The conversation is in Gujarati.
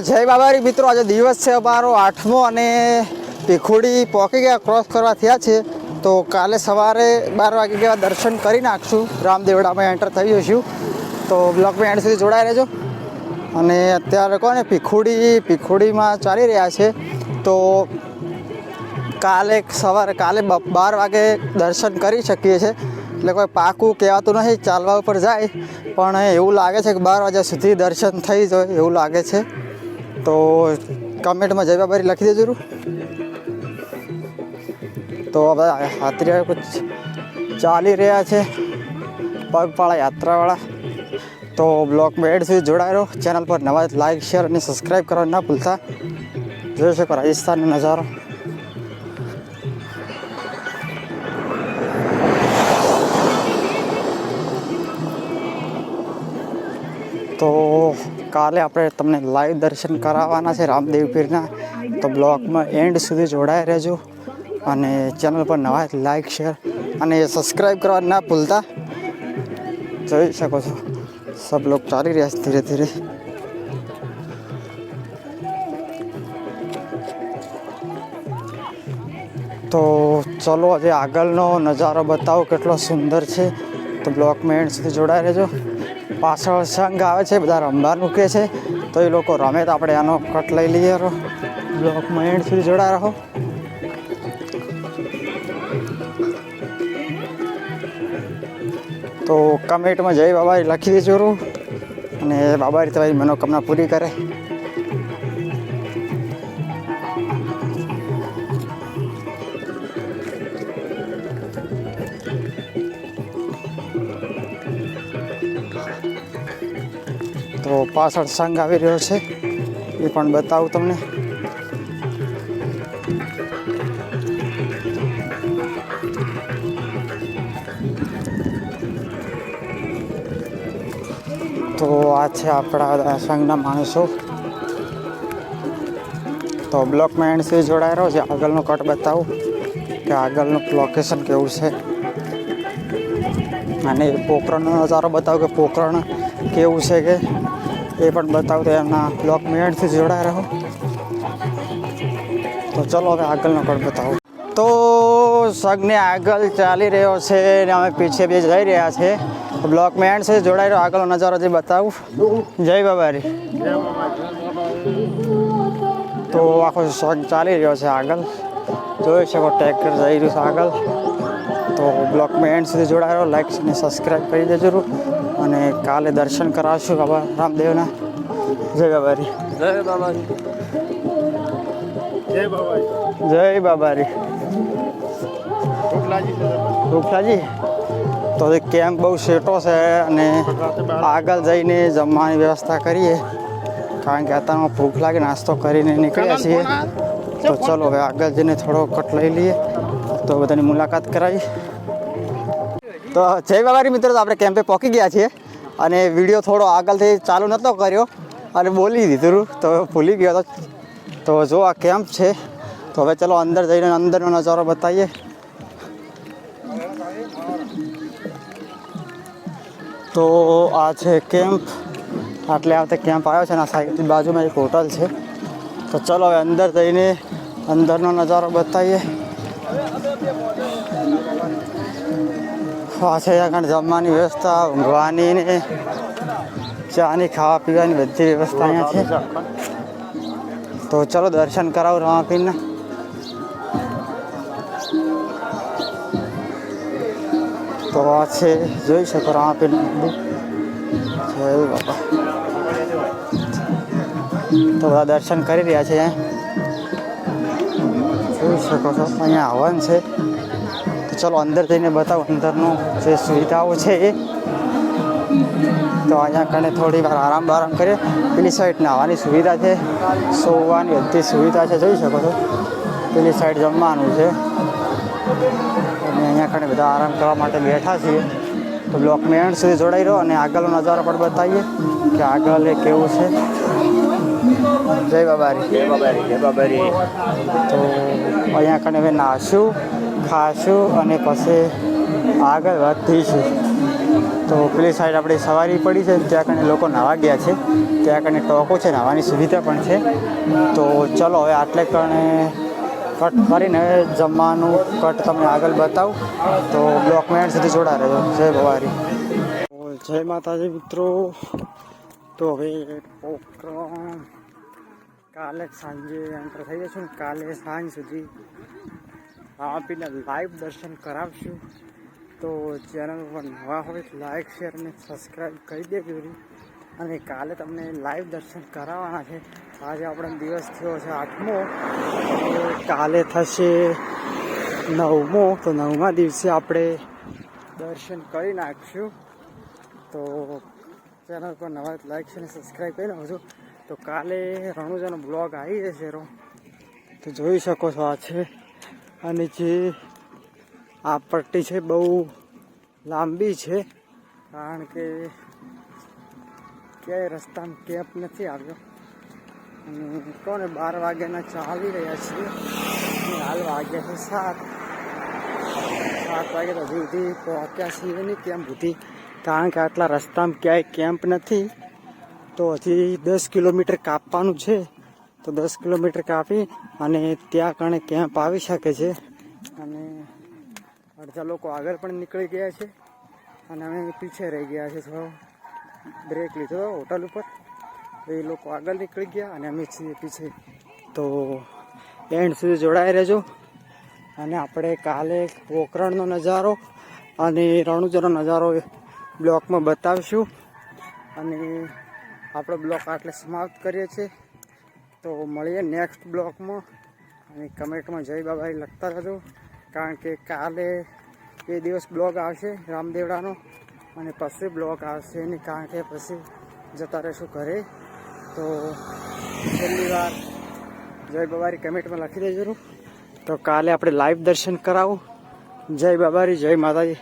જય બાબારી મિત્રો, આજે દિવસ છે અમારો 8મો અને ભીખુડી પહોંચી ગયા, ક્રોસ કરવા થયા છે. તો કાલે સવારે 12 વાગે જેવા દર્શન કરી નાખશું, રામદેવડામાં એન્ટર થઈ જઈશું. તો બ્લોગમાં એન્ડ સુધી જોડાઈ રહેજો. અને અત્યારે કોને ભીખુડીમાં ચાલી રહ્યા છે. તો કાલે 12 વાગે દર્શન કરી શકીએ છીએ. એટલે કોઈ પાકું કહેવાતું નથી, ચાલવા ઉપર જાય પણ એવું લાગે છે કે 12 વાગ્યા સુધી દર્શન થઈ જાય એવું લાગે છે. તો કમેન્ટમાં જય બાબારી લખી દેજો. તો હવે યાત્રીઓ ચાલી રહ્યા છે, પગપાળા યાત્રાવાળા. તો બ્લોગમાં એડ સુધી જોડાઈ રહો. ચેનલ પર નવા લાઈક, શેર અને સબસ્ક્રાઈબ કરવાનું ના ભૂલતા. જોઈ શકો રાજસ્થાનનો નજારો. તો કાલે આપણે તમને લાઈવ દર્શન કરાવવાના છે રામદેવ પીરના. તો બ્લોગમાં એન્ડ સુધી જોડાઈ રહેજો. અને ચેનલ પર નવા લાઈક, શેર અને સબસ્ક્રાઈબ કરવા ના ભૂલતા. જોઈ શકો છો સબ લોગ ચાલી રહ્યા છે ધીરે ધીરે. તો ચલો આજે આગળનો નજારો બતાવો કેટલો સુંદર છે. તો બ્લોગમાં એન્ડ સુધી જોડાઈ રહેજો. પાછળ સંઘ આવે છે, બધા રમવા મૂકે છે. તો એ લોકો રમે તો આપણે આનો કટ લઈ લઈએ. બ્લોગમાં એન્ડ સુધી જોડાઈ રહો. તો કમેન્ટમાં જય બાબારી લખી દેજો. અને બાબારી તમારી મનોકામના પૂરી કરે. તો પાછળ સંઘ આવી રહ્યો છે, એ પણ બતાવું તમને. તો આ છે આપણા સંઘના માણસો. તો બ્લોકમાં એન્ડ સુધી જોડાઈ રહ્યો છે. આગળનો કટ બતાવું કે આગળનું લોકેશન કેવું છે. અને પોખરણનો નજારો બતાવું કે પોખરણ કેવું છે કે એ પણ બતાવું. તો એમના બ્લોકમાં એન્ડ સુધી જોડાઈ રહો. તો ચલો હવે આગળનો કટ બતાવું. તો સંઘને આગળ ચાલી રહ્યો છે અને અમે પીછે બે જઈ રહ્યા છે. બ્લોકમાં એન્ડ સુધી જોડાઈ રહ્યો. આગળનો નજારો જે બતાવું. જય બાબારી. તો આખો સંઘ ચાલી રહ્યો છે આગળ. જોઈ શકો ટ્રેક્ટર જઈ રહ્યું છે આગળ. તો બ્લોકમાં એન્ડ સુધી જોડાઈ રહ્યો. લાઈક અને સબસ્ક્રાઈબ કરી દેજો. અને કાલે દર્શન કરાવશું બાબા રામદેવના. જય બાબારી. જય બાબારી. જય બાબારી. જય બાબારી. રૂખલાજી. તો કેમ્પ બહુ સેટો છે અને આગળ જઈને જમવાની વ્યવસ્થા કરીએ, કારણ કે અત્યારમાં ભૂખ લાગે. નાસ્તો કરીને નીકળ્યા છીએ. તો ચલો હવે આગળ જઈને થોડો કટ લઈ લઈએ. તો બધાની મુલાકાત કરાવી. તો જય બાબારી મિત્રો, આપણે કેમ્પે પહોંચી ગયા છીએ. અને વિડીયો થોડો આગળથી ચાલુ નહોતો કર્યો અને બોલી દીધું, તો ભૂલી ગયો હતો. તો જો આ કેમ્પ છે. તો હવે ચલો અંદર જઈને અંદરનો નજારો બતાવીએ. તો આ છે કેમ્પ. આટલે આવતે કેમ્પ આવ્યો છે અને આ સાઈડની બાજુમાં એક હોટલ છે. તો ચલો હવે અંદર જઈને અંદરનો નજારો બતાવીએ. આ છે આગળ જમવાની વ્યવસ્થા, ઊંઘવાની ને ચાની ખાવા પીવાની બધી વ્યવસ્થા અહીંયા છે. તો ચલો દર્શન કરાવું રામાપીરના. તો આ છે જોઈ શકો રામાપીર મંદિર. જય બાબા. તો બધા દર્શન કરી રહ્યા છે. જોઈ શકો છો અહીંયા હવન છે. તો ચલો અંદર જઈને બતાવો અંદરનું જે સુવિધાઓ છે એ. તો અહીંયા કને થોડી વાર આરામ કરીએ. પેલી સાઈડ નાહવાની સુવિધા છે, સોવાની બધી સુવિધા છે. જોઈ શકો છો પેલી સાઈડ જમવાનું છે. અને અહીંયા કને બધા આરામ કરવા માટે બેઠા છીએ. તો બ્લોકમાં એન્ડ સુધી જોડાઈ રહ્યો. અને આગળનો નજારો પણ બતાવીએ કે આગળ એ કેવું છે. જય બાબારી. જય બાબારી. જય બાબારી. તો અહીંયા કને હવે નાહશું, ખાશું અને પછી આગળ વધીશું. તો પેલી સાઈડ આપણી સવારી પડી છે, ત્યાં કને લોકો નાહવા ગયા છે, ત્યાં કને ટોકો છે, નાહવાની સુવિધા પણ છે. તો ચલો હવે આટલે કણે કટ કરીને હવે જમવાનું કટ તમને આગળ બતાવું. તો બ્લોકમાં એન્ડ સુધી જોડા રહેજો. જય ભવારી. જય માતાજી મિત્રો. તો હવે પોકરણ કાલે સાંજે એન્ટર થઈ જશું. કાલે સાંજ સુધી આપીને લાઈવ દર્શન કરાવશું. તો ચેનલ પર નવા હોય તો લાઈક શેર અને સબસ્ક્રાઈબ કરી દેજો. અને કાલે તમને લાઈવ દર્શન કરાવવાના છે. આજે આપણો દિવસ થયો છે 8મો, કાલે થશે 9મો. તો 9મા દિવસે આપણે દર્શન કરી નાખશું. તો ચેનલ પર નવા લાઈક છે અને સબસ્ક્રાઈબ કરી નાખજો. તો કાલે રણુજાનો બ્લોગ આવી જશે. તો જોઈ શકો છો આ છે. અને જે આ પટ્ટી છે બહુ લાંબી છે, કારણ કે ક્યાંય રસ્તામાં કેપ નથી આવ્યો. અને કોને 12 વાગ્યાના ચાલી રહ્યા છીએ. હાલ વાગ્યા છે 7 વાગે તો હજી સુધી પહોંચ્યા છીએ નહીં કેમ્પ સુધી, કારણ કે આટલા રસ્તામાં ક્યાંય કેમ્પ નથી. તો હજી 10 કિલોમીટર કાપવાનું છે. તો 10 કિલોમીટર કાપી અને ત્યાં કણે કેમ્પ આવી શકે છે. અને અડધા લોકો આગળ પણ નીકળી ગયા છે અને અમે પીછે રહી ગયા છે. થોડો બ્રેક લીધો હોટલ ઉપર, એ લોકો આગળ નીકળી ગયા અને અમે છીએ પીછે. તો એન્ડ સુધી જોડાઈ રહેજો. અને આપણે કાલે પોકરણનો નજારો અને રણુજાનો નજારો બ્લોકમાં બતાવીશું. અને આપણો બ્લોક આટલે સમાપ્ત કરીએ છીએ. તો મળીએ નેક્સ્ટ બ્લોકમાં. અને કમેન્ટમાં જય બાબાઈ લખતા રહેજો, કારણ કે કાલે એ દિવસ બ્લોગ આવશે રામદેવડાનો, અને પછી બ્લોગ આવશે નહીં, કારણ કે પછી જતા રહીશું ઘરે. તો છેલ્લી વાર જય બાબારી કમેન્ટમાં લખી દેજો. તો કાલે આપણે લાઈવ દર્શન કરાવું. જય બાબારી, જય માતાજી.